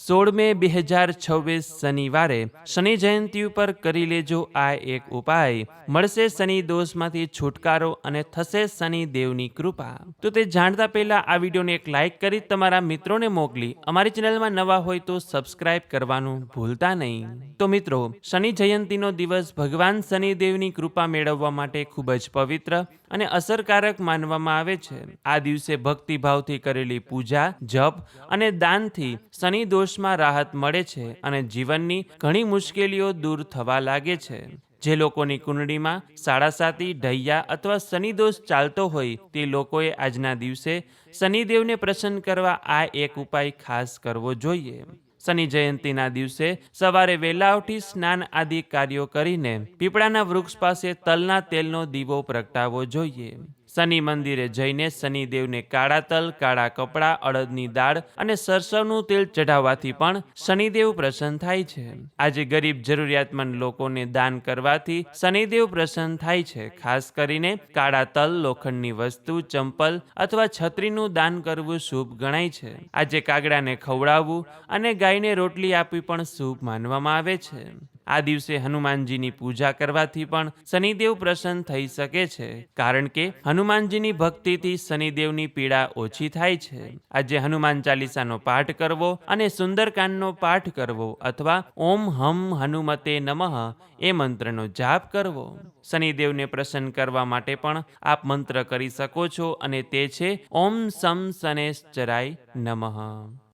16 મે 2026 શનિવારે શનિ જયંતિ ઉપર કરી લેજો આ એક ઉપાય, મળશે શનિ દોષમાંથી છુટકારો અને થશે શનિ દેવની કૃપા। તો તે જાણતા પહેલા આ વિડીયોને એક લાઈક કરી તમારા મિત્રોને મોકલી અમારી ચેનલમાં નવા હોય તો સબસ્ક્રાઇબ કરવાનું ભૂલતા નહીં। તો મિત્રો, શનિ જયંતિનો દિવસ ભગવાન શનિદેવની કૃપા મેળવવા માટે ખૂબ જ પવિત્ર અને અસરકારક માનવામાં આવે છે। આ દિવસે ભક્તિભાવથી કરેલી પૂજા, જપ અને દાનથી શનિ દોષમાં રાહત મળે છે અને જીવનની ઘણી મુશ્કેલીઓ દૂર થવા લાગે છે। જે લોકોની કુંડળીમાં સાડાસાતી, ઢૈયા અથવા શનિદોષ ચાલતો હોય તે લોકોએ આજના દિવસે શનિદેવને પ્રસન્ન કરવા આ એક ઉપાય ખાસ કરવો જોઈએ। શનિ જયંતિના દિવસે સવારે વહેલા ઉઠી સ્નાન આદિ કાર્યો કરીને પીપળાના વૃક્ષ પાસે તલના તેલનો દીવો પ્રગટાવવો જોઈએ। શનિ મંદિરે જઈને શનિદેવને કાળા તલ, કાળા કપડાં, અડદની દાળ અને સરસવનું તેલ ચઢાવવાથી પણ શનિદેવ પ્રસન્ન થાય છે। આજે ગરીબ જરૂરિયાતમંદ લોકોને દાન કરવાથી શનિદેવ પ્રસન્ન થાય છે। ખાસ કરીને કાળા તલ, લોખંડની વસ્તુ, ચંપલ અથવા છત્રીનું દાન કરવું શુભ ગણાય છે। આજે કાગડાને ખવડાવવું અને ગાયને રોટલી આપવી પણ શુભ માનવામાં આવે છે। આ દિવસે હનુમાનજીની પૂજા કરવાથી પણ શનિદેવ પ્રસન્ન થઈ શકે છે, કારણ કે હનુમાનજીની ભક્તિથી શનિદેવની પીડા ઓછી થાય છે। આજે હનુમાન ચાલીસાનો પાઠ કરવો અને સુંદરકાંડનો પાઠ કરવો અથવા ઓમ હમ હનુમતે નમઃ એ મંત્રનો જાપ કરવો। શનિદેવને પ્રસન્ન કરવા માટે પણ આપ મંત્ર કરી શકો છો અને તે છે ઓમ સમ શનેશ્ચરાય નમઃ।